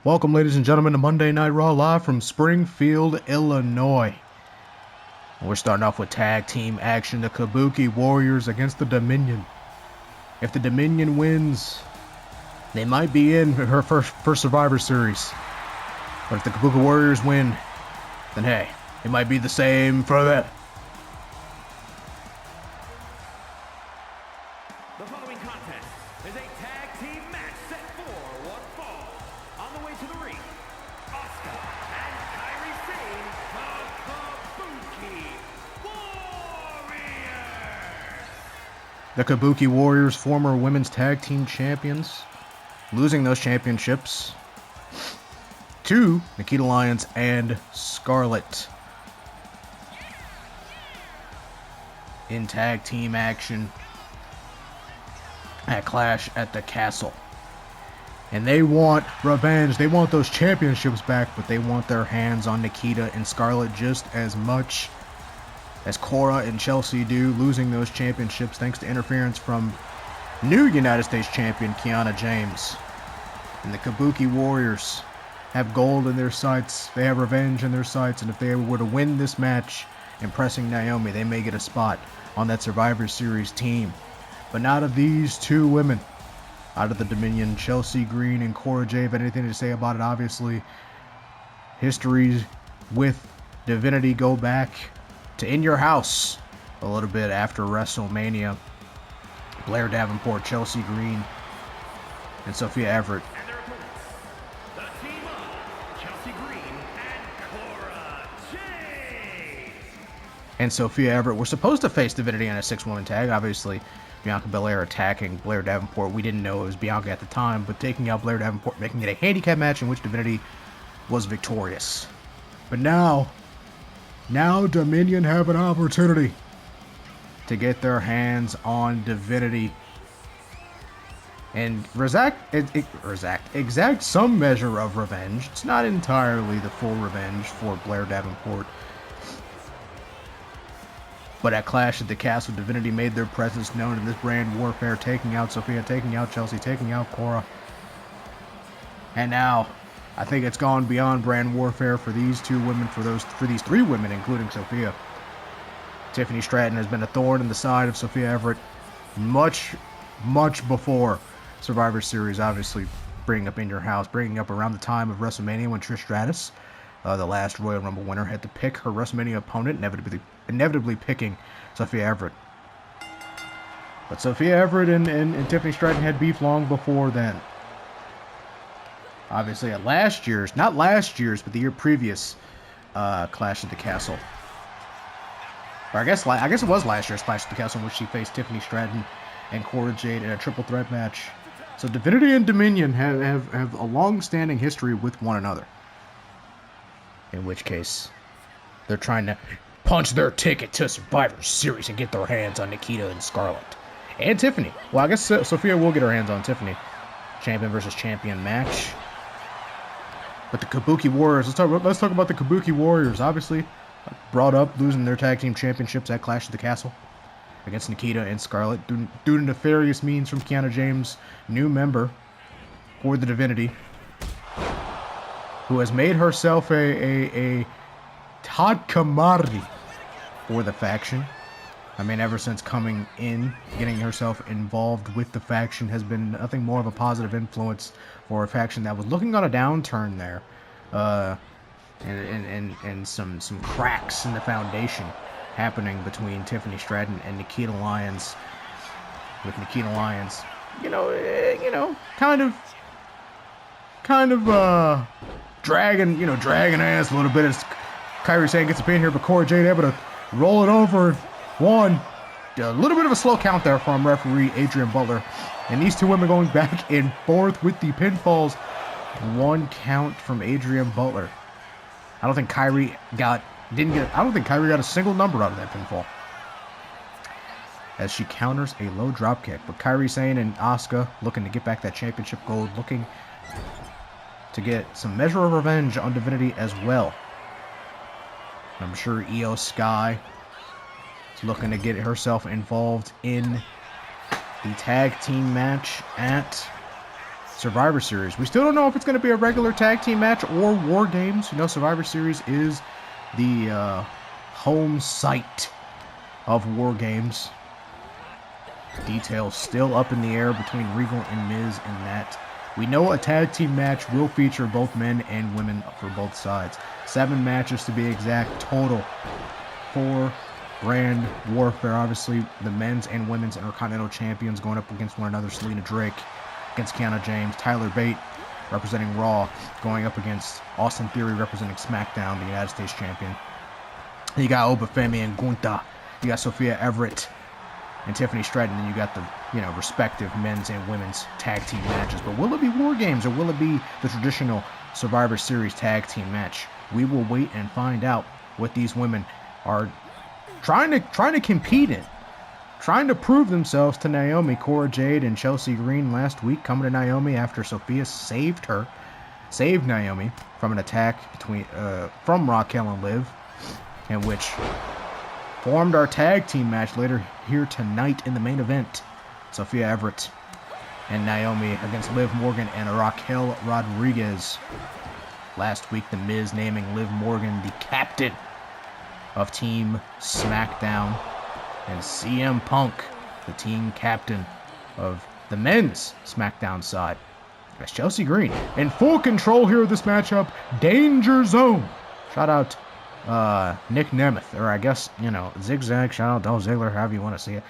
Welcome, ladies and gentlemen, to Monday Night Raw live from Springfield, Illinois. We're starting off with tag team action. The Kabuki Warriors against the Dominion. If the Dominion wins, they might be in her first Survivor Series. But if the Kabuki Warriors win, then hey, it might be the same for them. The following contest is a tag team match set for one fall. On the way to the ring, Asuka and Kairi Sane, the Kabuki Warriors. The Kabuki Warriors, former women's tag team champions, losing those championships to Nikita Lyons and Scarlett. In tag team action at Clash at the Castle. And they want revenge. They want those championships back, but they want their hands on Nikita and Scarlett just as much as Cora and Chelsea do, losing those championships thanks to interference from new United States champion Kiana James. And the Kabuki Warriors have gold in their sights. They have revenge in their sights, and if they were to win this match, impressing Naomi, they may get a spot on that Survivor Series team. But not of these two women. Out of the Dominion, Chelsea Green and Cora Jade have anything to say about it. Obviously, histories with Divinity go back to In Your House a little bit after WrestleMania. Blair Davenport, Chelsea Green, and Sophia Everett. And their opponents, the team of Chelsea Green and Cora Jade. And Sophia Everett were supposed to face Divinity in a 6-woman tag. Obviously, Bianca Belair attacking Blair Davenport. We didn't know it was Bianca at the time, but taking out Blair Davenport, making it a handicap match in which Divinity was victorious. But now Dominion have an opportunity to get their hands on Divinity and exact some measure of revenge. It's not entirely the full revenge for Blair Davenport. But at Clash at the Castle, Divinity made their presence known in this brand warfare, taking out Sophia, taking out Chelsea, taking out Cora. And now, I think it's gone beyond brand warfare for these two women, for these three women, including Sophia. Tiffany Stratton has been a thorn in the side of Sophia Everett much before Survivor Series, obviously bringing up In Your House, bringing up around the time of WrestleMania when Trish Stratus, the last Royal Rumble winner, had to pick her WrestleMania opponent, inevitably picking Sophia Everett. But Sophia Everett and Tiffany Stratton had beef long before then. Obviously at not last year's, but the year previous Clash at the Castle. Or I guess it was last year's Clash at the Castle in which she faced Tiffany Stratton and Cora Jade in a triple threat match. So Divinity and Dominion have a long-standing history with one another. In which case, they're trying to punch their ticket to Survivor Series and get their hands on Nikita and Scarlett. And Tiffany. Well, I guess Sophia will get her hands on Tiffany. Champion versus champion match. But the Kabuki Warriors, let's talk about the Kabuki Warriors. Obviously, brought up losing their tag team championships at Clash at the Castle against Nikita and Scarlett due to nefarious means from Kiana James, new member for the Divinity, who has made herself a hot commodity for the faction. I mean, ever since coming in, getting herself involved with the faction has been nothing more of a positive influence for a faction that was looking on a downturn there. And some cracks in the foundation happening between Tiffany Stratton and Nikita Lyons. With Nikita Lyons, kind of dragging ass a little bit as Kairi Sane gets a pin here, but Cora Jade able to roll it over. One, a little bit of a slow count there from referee Adrian Butler, and these two women going back and forth with the pinfalls. One count from Adrian Butler. I don't think Kairi got a single number out of that pinfall, as she counters a low drop kick. But Kairi Sane and Asuka looking to get back that championship gold, looking to get some measure of revenge on Divinity as well. I'm sure Io Sky is looking to get herself involved in the tag team match at Survivor Series. We still don't know if it's going to be a regular tag team match or War Games. You know, Survivor Series is the home site of War Games. Details still up in the air between Regal and Miz and that. We know a tag team match will feature both men and women for both sides. 7 matches to be exact total for Brand Warfare. Obviously, the men's and women's Intercontinental Champions going up against one another. Selena Drake against Kiana James. Tyler Bate representing Raw going up against Austin Theory representing SmackDown, the United States Champion. You got Obafemi and Gunther. You got Sophia Everett and Tiffany Stratton. And you got the, respective men's and women's tag team matches. But will it be War Games or will it be the traditional Survivor Series tag team match? We will wait and find out what these women are trying to compete in. Trying to prove themselves to Naomi. Cora Jade and Chelsea Green last week coming to Naomi after Sophia saved Naomi from an attack from Raquel and Liv, in which formed our tag team match later here tonight in the main event. Sophia Everett and Naomi against Liv Morgan and Raquel Rodriguez. Last week, The Miz naming Liv Morgan the captain of Team SmackDown, and CM Punk the team captain of the men's SmackDown side. That's Chelsea Green in full control here of this matchup. Danger Zone. Shout out Nick Nemeth, or I guess, Zigzag. Shout out Dolph Ziggler, however you want to see it.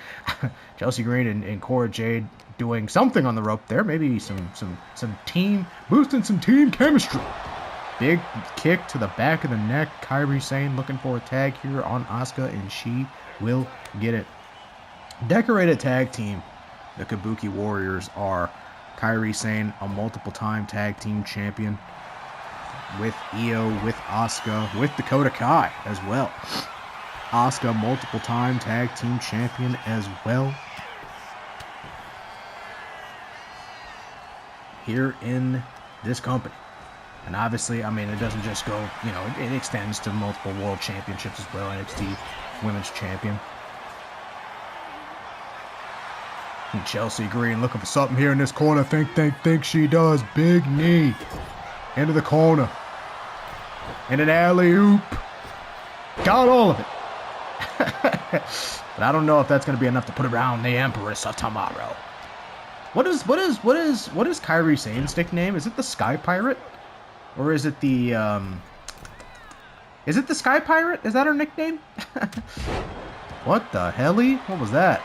Chelsea Green and Cora Jade doing something on the rope there. Maybe some team, boosting some team chemistry. Big kick to the back of the neck. Kairi Sane looking for a tag here on Asuka, and she will get it. Decorated tag team. The Kabuki Warriors are Kairi Sane, a multiple-time tag team champion, with Io, with Asuka, with Dakota Kai as well. Asuka, multiple-time tag team champion as well. Here in this company. And obviously, it doesn't just go, it extends to multiple world championships as well. NXT Women's Champion. And Chelsea Green looking for something here in this corner. Think she does. Big knee. Into the corner. And an alley-oop. Got all of it. But I don't know if that's going to be enough to put around the Empress of Tomorrow. What is Kairi Sane's nickname? Is it the Sky Pirate? Or is it the Sky Pirate? Is that her nickname? What the helly? What was that?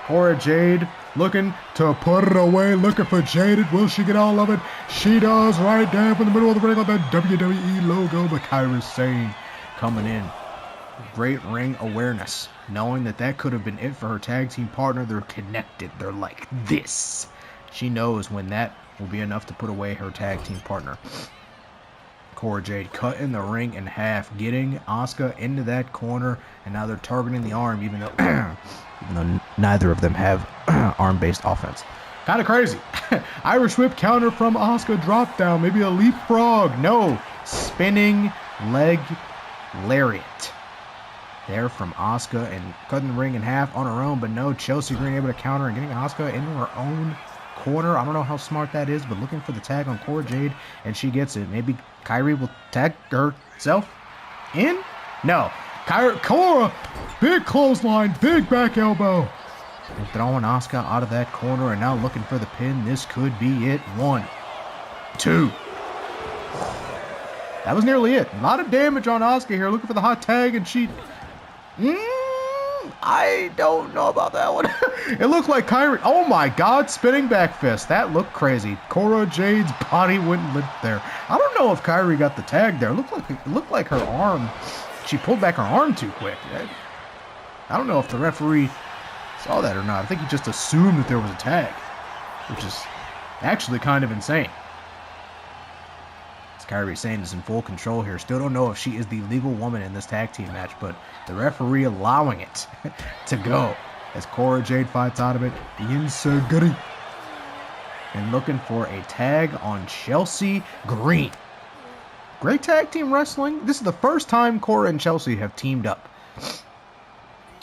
Cora Jade looking to put it away, looking for Jaded. Will she get all of it? She does, right down from the middle of the ring on that WWE logo. But Kairi Sane coming in. Great ring awareness. Knowing that could have been it for her tag team partner. They're connected. They're like this. She knows when that will be enough to put away her tag team partner. Cora Jade cutting the ring in half, getting Asuka into that corner, and now they're targeting the arm, even though neither of them have arm-based offense. Kind of crazy. Irish whip counter from Asuka, drop down, maybe a leapfrog. No, spinning leg lariat. There from Asuka, and cutting the ring in half on her own, but no, Chelsea Green able to counter and getting Asuka into her own corner. I don't know how smart that is, but looking for the tag on Cora Jade, and she gets it. Maybe Kairi will tag herself in? No. Cora, big clothesline, big back elbow. And throwing Asuka out of that corner, and now looking for the pin. This could be it. 1, 2. That was nearly it. A lot of damage on Asuka here, looking for the hot tag, and she... I don't know about that one. It looked like Kairi. Oh my God, spinning back fist. That looked crazy. Cora Jade's body wouldn't limp there. I don't know if Kairi got the tag there. It looked like her arm. She pulled back her arm too quick. I don't know if the referee saw that or not. I think he just assumed that there was a tag, which is actually kind of insane. Kairi Sane is in full control here. Still don't know if she is the legal woman in this tag team match, but the referee allowing it to go as Cora Jade fights out of it. The Inseguri. And looking for a tag on Chelsea Green. Great tag team wrestling. This is the first time Cora and Chelsea have teamed up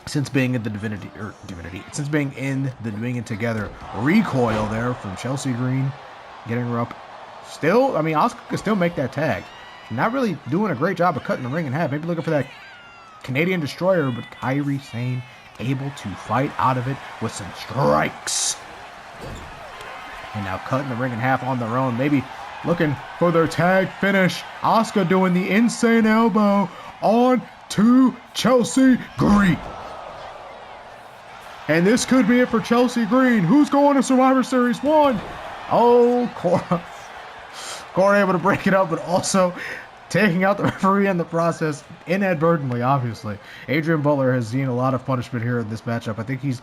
since being in the since being in the Doing It Together recoil there from Chelsea Green getting her up. Still, I mean, Asuka can still make that tag. She's not really doing a great job of cutting the ring in half. Maybe looking for that Canadian Destroyer, but Kairi Sane able to fight out of it with some strikes. And now cutting the ring in half on their own. Maybe looking for their tag finish. Asuka doing the insane elbow on to Chelsea Green. And this could be it for Chelsea Green. Who's going to Survivor Series 1? Oh, Cora. Cora able to break it up, but also taking out the referee in the process, inadvertently, obviously. Adrian Butler has seen a lot of punishment here in this matchup. I think he's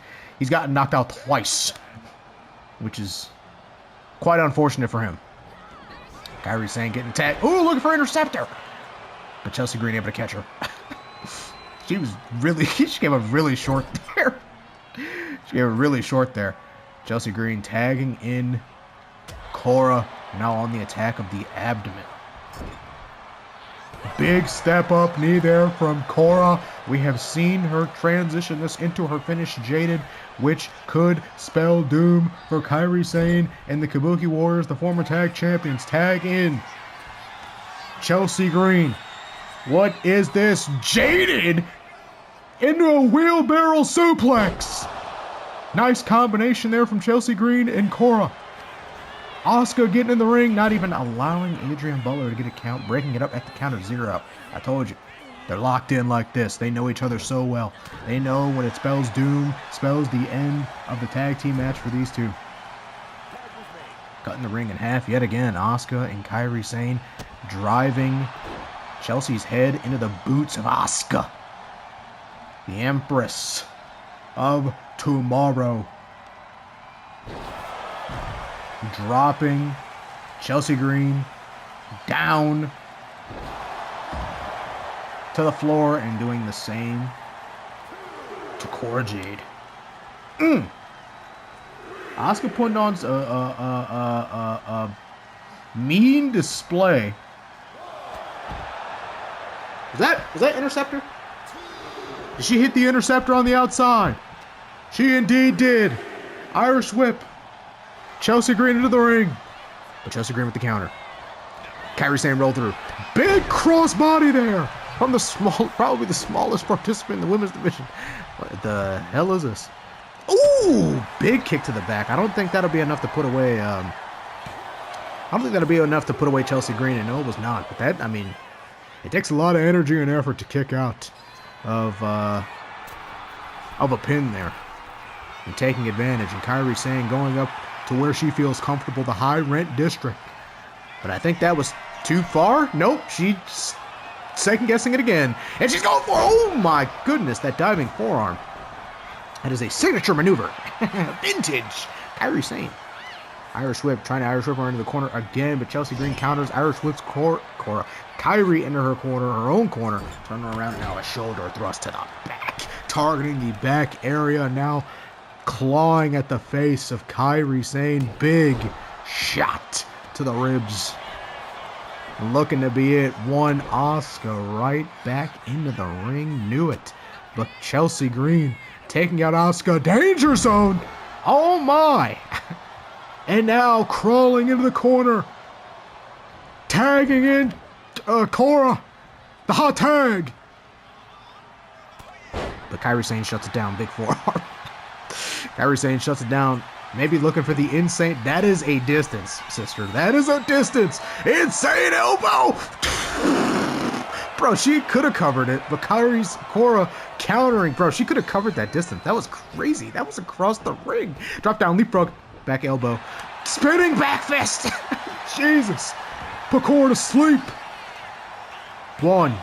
gotten knocked out twice, which is quite unfortunate for him. Kairi Sane getting tagged. Ooh, looking for interceptor. But Chelsea Green able to catch her. She gave a really short there. She gave a really short there. Chelsea Green tagging in Cora, now on the attack of the abdomen. Big step up knee there from Cora. We have seen her transition this into her finish, Jaded, which could spell doom for Kairi Sane and the Kabuki Warriors, the former tag champions. Tag in Chelsea Green. What is this? Jaded into a wheelbarrow suplex. Nice combination there from Chelsea Green and Cora. Asuka getting in the ring, not even allowing Adrian Butler to get a count, breaking it up at the count of 0. I told you, they're locked in like this. They know each other so well. They know when it spells doom, spells the end of the tag team match for these two. Cutting the ring in half yet again. Asuka and Kairi Sane driving Chelsea's head into the boots of Asuka, the Empress of Tomorrow. Dropping Chelsea Green down to the floor and doing the same to Cora Jade. Asuka putting on a mean display. Was that interceptor? Did she hit the interceptor on the outside? She indeed did. Irish whip. Chelsea Green into the ring. But Chelsea Green with the counter. Kairi Sane rolled through. Big crossbody there from probably the smallest participant in the women's division. What the hell is this? Ooh, big kick to the back. I don't think that'll be enough to put away. I don't think that'll be enough to put away Chelsea Green, and no, it was not. But that, I mean, it takes a lot of energy and effort to kick out of a pin there and taking advantage. And Kairi Sane going up to where she feels comfortable, the high rent district. But I think that was too far. Nope, she's second guessing it again. And she's going for, oh my goodness, that diving forearm. That is a signature maneuver. Vintage. Kairi Sane. Irish whip, trying to Irish whip her into the corner again, but Chelsea Green counters. Irish whips Cora. Kairi into her corner, her own corner. Turn her around now, a shoulder thrust to the back. Targeting the back area now. Clawing at the face of Kairi Sane. Big shot to the ribs. Looking to be it. One Asuka right back into the ring. Knew it. But Chelsea Green taking out Asuka. Danger zone. Oh my. And now crawling into the corner. Tagging in Cora. The hot tag. But Kairi Sane shuts it down. Big forearm. Kairi Sane shuts it down. Maybe looking for the insane. That is a distance, sister. That is a distance. Insane elbow. Bro, she could have covered it, but Cora countering. Bro, she could have covered that distance. That was crazy. That was across the ring. Drop down, leapfrog, back elbow. Spinning back fist. Jesus. Put Cora to sleep. 1,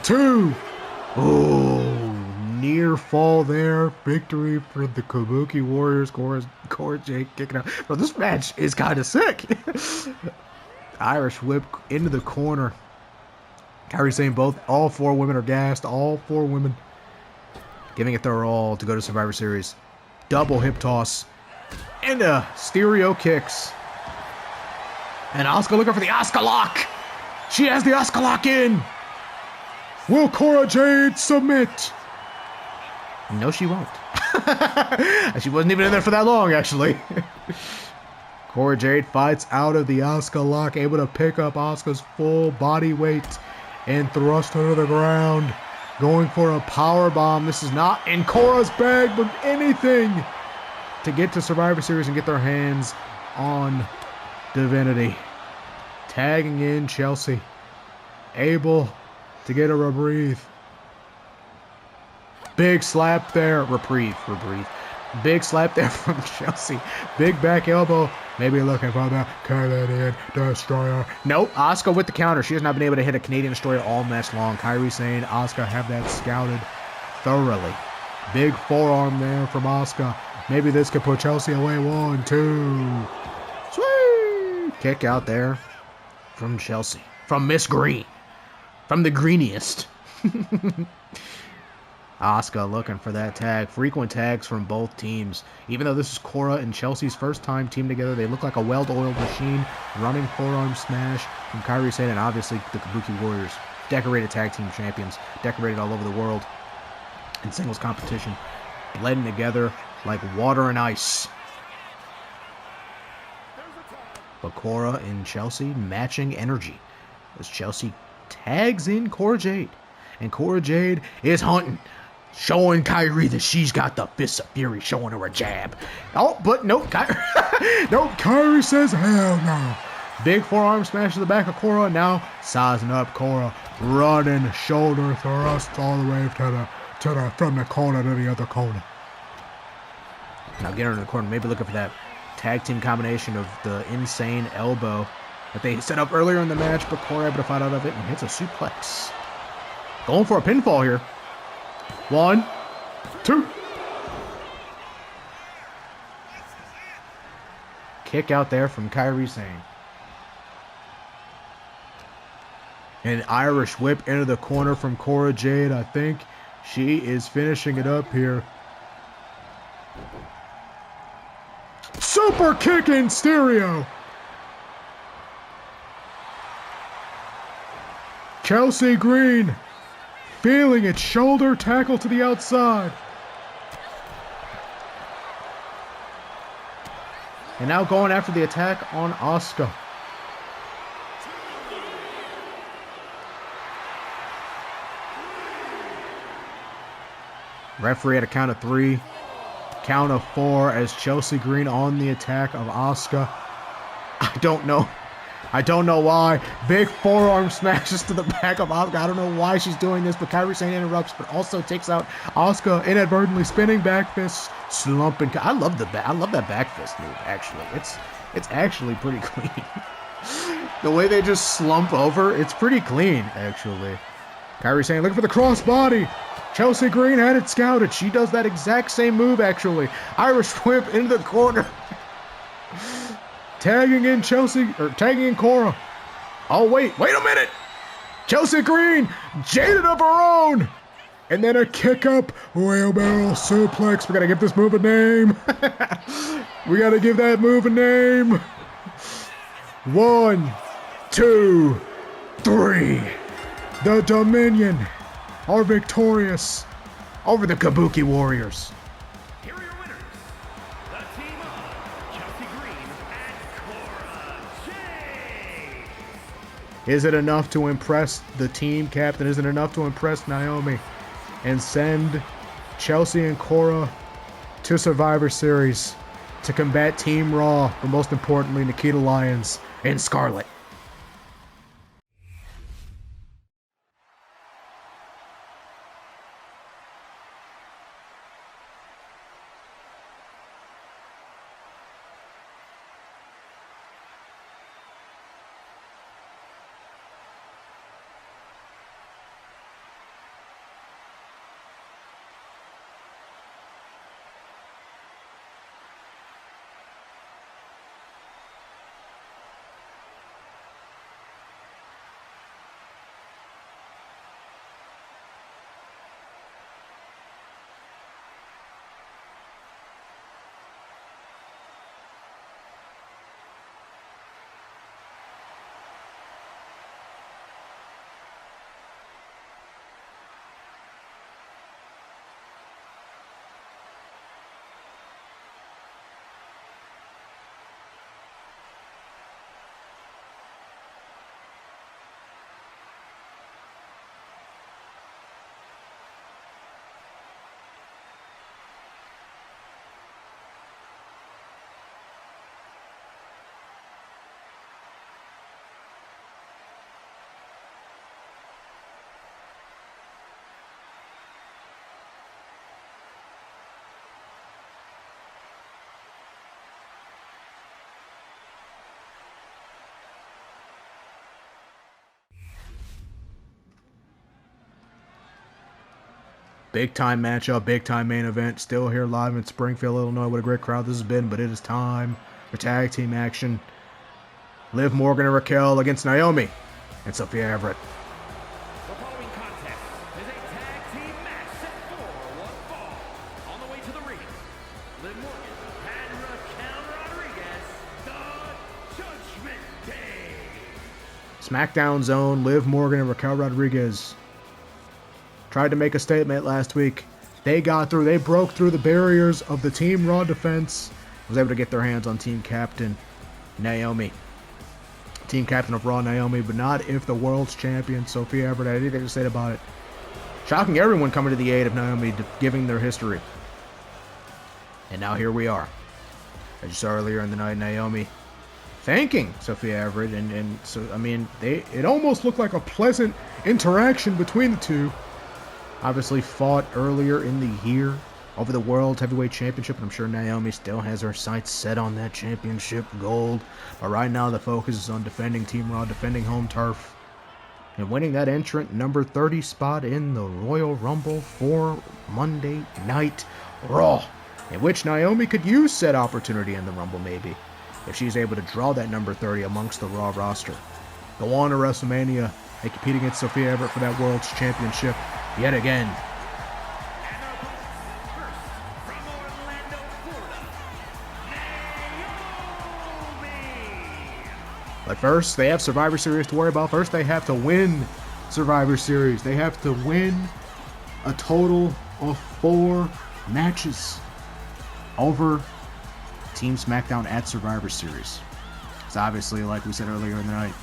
2. Oh. Near fall there. Victory for the Kabuki Warriors. Cora Jade kicking out. Bro, this match is kind of sick. Irish whip into the corner. Kairi Sane all 4 women are gassed. All 4 women giving it their all to go to Survivor Series. Double hip toss. Into stereo kicks. And Asuka looking for the Asuka lock. She has the Asuka lock in. Will Cora Jade submit? No, she won't. She wasn't even in there for that long, actually. Cora Jade fights out of the Asuka lock, able to pick up Asuka's full body weight and thrust her to the ground. Going for a power bomb. This is not in Cora's bag, but anything to get to Survivor Series and get their hands on Divinity. Tagging in Chelsea. Able to get a reprieve. Big slap there. Reprieve. Big slap there from Chelsea. Big back elbow. Maybe looking for the Canadian Destroyer. Nope. Asuka with the counter. She has not been able to hit a Canadian Destroyer all match long. Kairi saying Asuka have that scouted thoroughly. Big forearm there from Asuka. Maybe this could put Chelsea away. 1, 2. Sweet. Kick out there from Chelsea. From Miss Green. From the greeniest. Asuka looking for that tag. Frequent tags from both teams. Even though this is Cora and Chelsea's first time team together, they look like a well-oiled machine. Running forearm smash from Kairi Sane and obviously the Kabuki Warriors. Decorated tag team champions. Decorated all over the world in singles competition. Blending together like water and ice. But Cora and Chelsea matching energy as Chelsea tags in Cora Jade. And Cora Jade is hunting. Showing Kairi that she's got the Fist of Fury, showing her a jab. Oh, but nope, Kairi says hell no. Big forearm smash to the back of Cora. Now sizing up Cora, running shoulder thrust all the way from the corner to the other corner. Now get her in the corner, maybe looking for that tag team combination of the insane elbow that they set up earlier in the match, but Cora able to fight out of it and hits a suplex. Going for a pinfall here. 1, 2. Kick out there from Kairi Sane. An Irish whip into the corner from Cora Jade. I think she is finishing it up here. Super kick in stereo. Chelsea Green feeling its shoulder tackle to the outside. And now going after the attack on Asuka. Referee at a count of 3. Count of 4 as Chelsea Green on the attack of Asuka. I don't know why. Big forearm smashes to the back of Asuka. I don't know why she's doing this, but Kairi Sane interrupts, but also takes out Asuka inadvertently, spinning back fist, slumping. I love that back fist move. Actually, it's actually pretty clean. The way they just slump over, it's pretty clean. Actually, Kairi Sane looking for the crossbody. Chelsea Green had it scouted. She does that exact same move. Actually, Irish whip into the corner. Tagging in Cora. Oh, wait a minute. Chelsea Green, jaded of her own. And then a kick up, wheelbarrow suplex. We got to give this move a name. We got to give that move a name. 1, 2, 3. The Dominion are victorious over the Kabuki Warriors. Here are your winners, the team of Chelsea Green and Cora Jade. Is it enough to impress the team captain? Is it enough to impress Naomi and send Chelsea and Cora to Survivor Series to combat Team Raw, but most importantly, Nikita Lyons and Scarlett? Big time matchup, big time main event. Still here live in Springfield, Illinois. What a great crowd this has been, but it is time for tag team action. Liv Morgan and Raquel against Naomi and Sophia Everett. The following contest is a tag team match set for one fall. On the way to the ring, Liv Morgan and Raquel Rodriguez, the Judgment Day. SmackDown Zone, Liv Morgan and Raquel Rodriguez tried to make a statement last week. They got through. They broke through the barriers of the Team Raw defense. Was able to get their hands on team captain Naomi. Team captain of Raw Naomi, but not if the world's champion Sophia Everett had anything to say about it. Shocking everyone coming to the aid of Naomi, giving their history. And now here we are. As you saw earlier in the night, Naomi thanking Sophia Everett, and so I mean, it almost looked like a pleasant interaction between the two. Obviously fought earlier in the year over the World Heavyweight Championship, and I'm sure Naomi still has her sights set on that championship gold. But right now the focus is on defending Team Raw, defending home turf, and winning that entrant number 30 spot in the Royal Rumble for Monday Night Raw, in which Naomi could use said opportunity in the Rumble maybe, if she's able to draw that number 30 amongst the Raw roster. Go on to WrestleMania and compete against Sophia Everett for that World's Championship yet again. And our opponents, first from Orlando, Florida, Naomi. But first, they have Survivor Series to worry about. First, they have to win Survivor Series. They have to win a total of 4 matches over Team SmackDown at Survivor Series. It's obviously, like we said earlier in the night,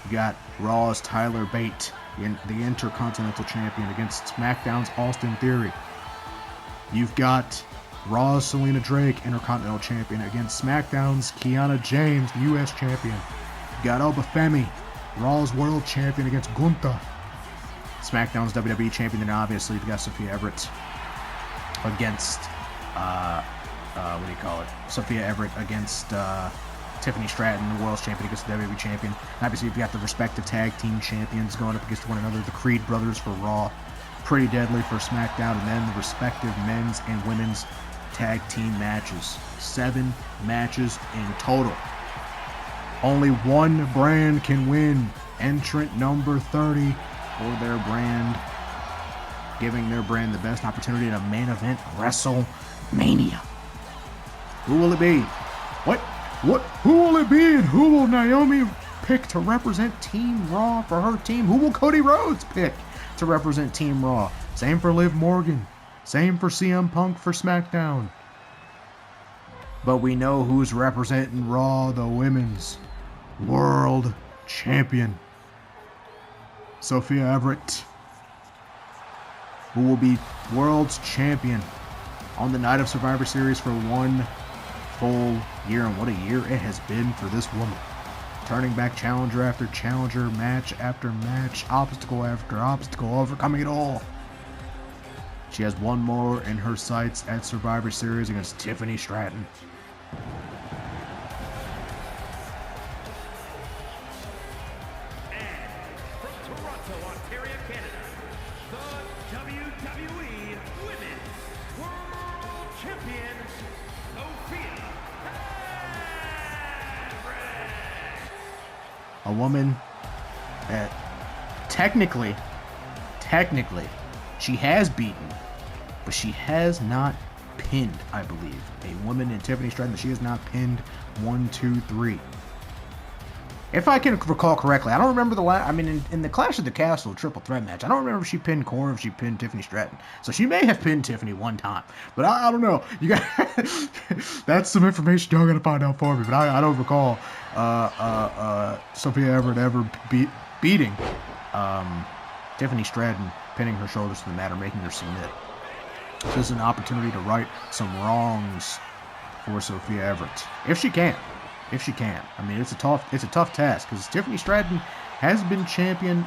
you got Raw's Tyler Bate, the Intercontinental Champion, against SmackDown's Austin Theory. You've got Raw's Selena Drake, Intercontinental Champion, against SmackDown's Kiana James, the U.S. Champion. You got Oba Femi, Raw's World Champion, against Gunther, SmackDown's WWE Champion. And obviously you've got Sophia Everett against Sophia Everett against Tiffany Stratton, the World's Champion, against the WWE Champion. Obviously, you've got the respective tag team champions going up against one another. The Creed brothers for Raw, Pretty Deadly for SmackDown, and then the respective men's and women's tag team matches. 7 matches in total. Only one brand can win. Entrant number 30 for their brand, giving their brand the best opportunity in a main event WrestleMania. Who will it be? Who will it be, and who will Naomi pick to represent Team Raw for her team? Who will Cody Rhodes pick to represent Team Raw? Same for Liv Morgan. Same for CM Punk for SmackDown. But we know who's representing Raw, the Women's World Champion, Sophia Everett, who will be World's Champion on the night of Survivor Series for 1 full year. And what a year it has been for this woman. Turning back challenger after challenger, match after match, obstacle after obstacle, overcoming it all. She has one more in her sights at Survivor Series against Tiffany Stratton. From Toronto, Ontario, Canada, the WWE Women's World Champion, Sophia Everett. A woman that technically, she has beaten, but she has not pinned, I believe. A woman in Tiffany Stratton that she has not pinned 1, 2, 3. If I can recall correctly, I don't remember the last. I mean, in the Clash of the Castle triple threat match, I don't remember if she pinned Cora or if she pinned Tiffany Stratton. So she may have pinned Tiffany one time, but I don't know. You got that's some information y'all gotta find out for me. But I don't recall Sophia Everett ever beating Tiffany Stratton, pinning her shoulders to the mat or making her submit. This is an opportunity to right some wrongs for Sophia Everett, if she can. I mean, it's a tough task, because Tiffany Stratton has been champion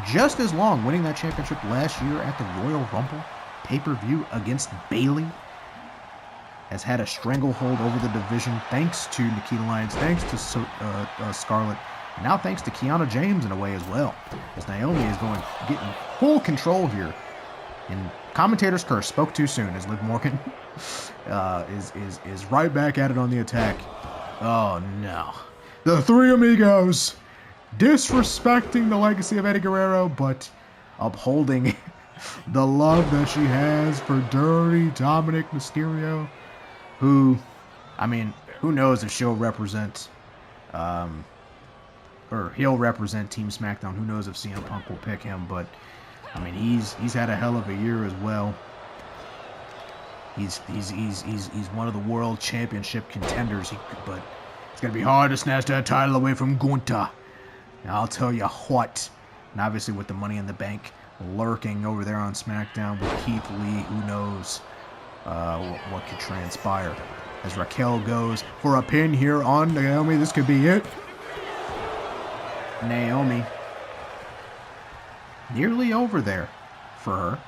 just as long, winning that championship last year at the Royal Rumble pay-per-view against Bayley. Has had a stranglehold over the division thanks to Nikita Lyons, thanks to Scarlett, and now thanks to Kiana James in a way as well, as Naomi is getting full control here and commentator's curse. Spoke too soon as Liv Morgan is right back at it on the attack. Oh, no. The Three Amigos disrespecting the legacy of Eddie Guerrero, but upholding the love that she has for Dirty Dominic Mysterio, who, I mean, who knows if she'll represent, or he'll represent Team SmackDown. Who knows if CM Punk will pick him, but, I mean, he's had a hell of a year as well. He's one of the world championship contenders, but it's going to be hard to snatch that title away from Gunther. And I'll tell you what, and obviously with the Money in the Bank lurking over there on SmackDown with Keith Lee, who knows what could transpire. As Raquel goes for a pin here on Naomi, this could be it. Naomi nearly over there for her.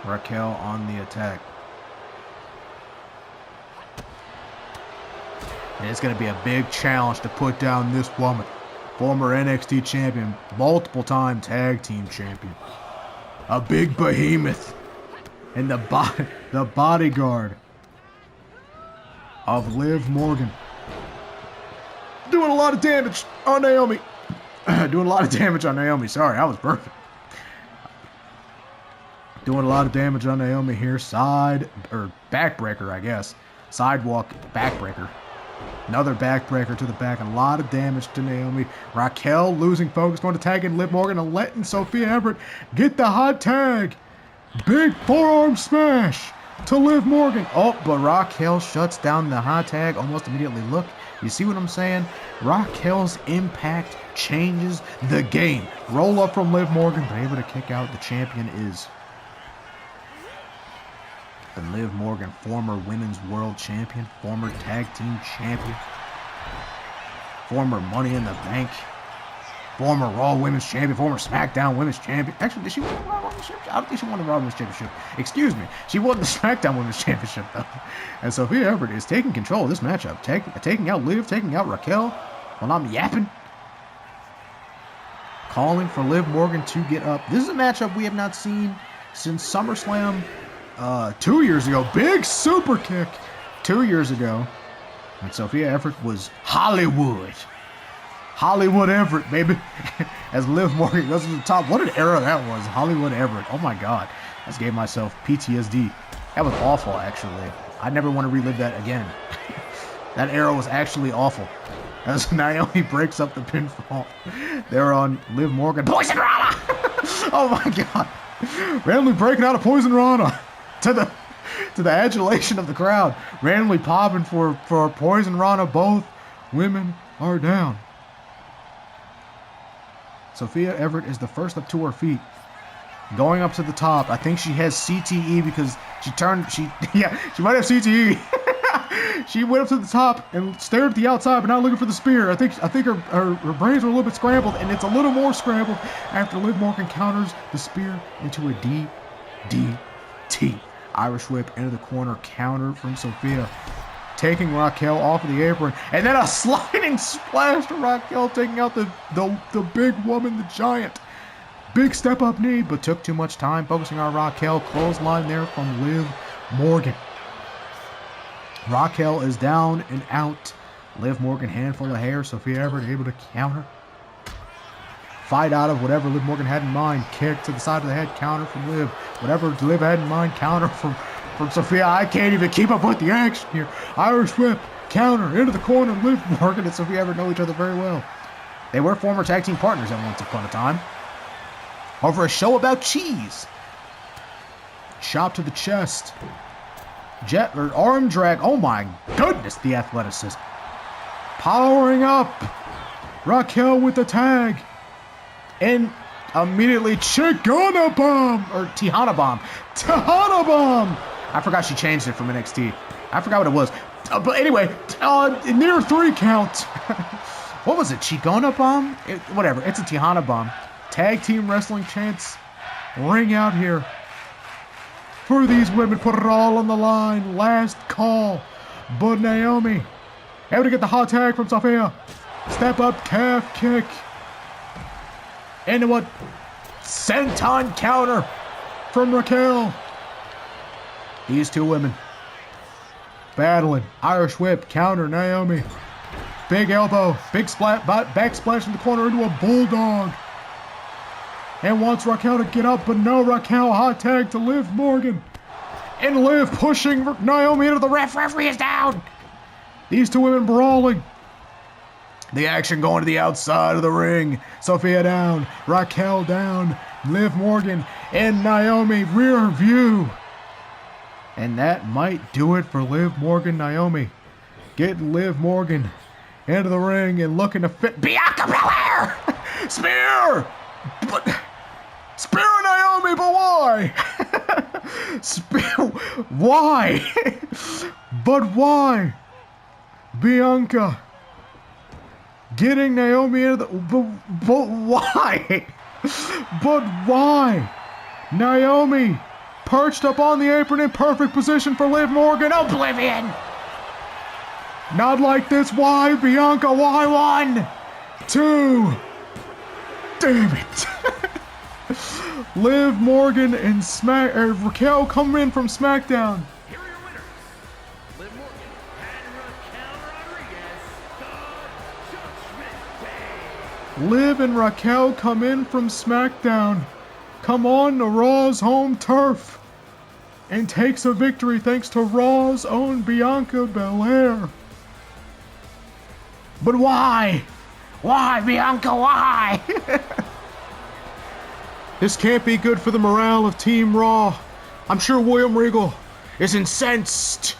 Raquel on the attack. And it's going to be a big challenge to put down this woman. Former NXT champion, multiple-time tag team champion. A big behemoth. And the bodyguard of Liv Morgan. Doing a lot of damage on Naomi. Doing a lot of damage on Naomi. Sorry, that was perfect. Doing a lot of damage on Naomi here. Backbreaker, I guess. Sidewalk backbreaker. Another backbreaker to the back. A lot of damage to Naomi. Raquel losing focus. Going to tag in Liv Morgan and letting Sophia Everett get the hot tag. Big forearm smash to Liv Morgan. Oh, but Raquel shuts down the hot tag almost immediately. Look, you see what I'm saying? Raquel's impact changes the game. Roll up from Liv Morgan, but able to kick out. The champion is and Liv Morgan, former women's world champion, former tag team champion, former Money in the Bank, former Raw Women's Champion, former SmackDown Women's Champion. Actually, did she win the Raw Women's Championship? I don't think she won the Raw Women's Championship. Excuse me. She won the SmackDown Women's Championship, though. And Sophia Everett is taking control of this matchup. Taking out Liv, taking out Raquel. While I'm yapping. Calling for Liv Morgan to get up. This is a matchup we have not seen since SummerSlam 2 years ago. Big super kick 2 years ago. And Sophia Everett was Hollywood Everett, baby. As Liv Morgan goes to the top. What an era that was. Hollywood Everett. Oh my God. I just gave myself PTSD. That was awful, actually. I never want to relive that again. That era was actually awful. As Naomi breaks up the pinfall. They're on Liv Morgan. Poison Rana! Oh my God. Randomly breaking out a Poison Rana. To the adulation of the crowd. Randomly popping for Poison Rana. Both women are down. Sophia Everett is the first up to her feet. Going up to the top. I think she has CTE because she might have CTE. She went up to the top and stared at the outside, but not looking for the spear. I think her brains were a little bit scrambled, and it's a little more scrambled after Liv Morgan counters the spear into a DDT. Irish whip into the corner, counter from Sophia. Taking Raquel off of the apron, and then a sliding splash to Raquel, taking out the big woman, the giant. Big step up knee, but took too much time focusing on Raquel. Clothesline there from Liv Morgan. Raquel is down and out. Liv Morgan, handful of hair. Sophia Everett able to counter. Fight out of whatever Liv Morgan had in mind. Kick to the side of the head, counter from Liv. Whatever Liv had in mind, counter from Sophia. I can't even keep up with the action here. Irish whip, counter, into the corner. Liv Morgan and Sophia Everett know each other very well. They were former tag team partners at once upon a time. Over a show about cheese. Chop to the chest. Arm drag. Oh my goodness, the athleticism. Powering up. Raquel with the tag. And immediately Chicana Bomb. Or Tejana Bomb. Tejana Bomb. I forgot she changed it from NXT. I forgot what it was. But anyway, near 3 count. What was it? Chicana Bomb? Whatever. It's a Tejana Bomb. Tag team wrestling chants ring out here. For these women, put it all on the line. Last call. But Naomi able to get the hot tag from Sophia. Step up calf kick. Into a senton counter from Raquel. These two women battling. Irish whip, counter, Naomi. Big elbow, big back splash in the corner into a bulldog. And wants Raquel to get up, but no, Raquel hot tag to Liv Morgan. And Liv pushing Naomi into the ref. Referee is down. These two women brawling. The action going to the outside of the ring. Sophia down, Raquel down, Liv Morgan and Naomi rear view. And that might do it for Liv Morgan. Naomi getting Liv Morgan into the ring and looking to fit Bianca Belair. Spear! But Spear Naomi, but why? Spear, why? But why? Bianca getting Naomi into the... But why? But why? Naomi perched up on the apron in perfect position for Liv Morgan. Oblivion! Not like this. Why, Bianca? Why? 1, 2. Damn it. Liv Morgan and Raquel come in from SmackDown. Here are your winners, Liv Morgan and Raquel Rodriguez, the Judgment Day. Liv and Raquel come in from SmackDown. Come on to Raw's home turf. And takes a victory thanks to Raw's own Bianca Belair. But why? Why, Bianca? Why? This can't be good for the morale of Team Raw. I'm sure William Regal is incensed.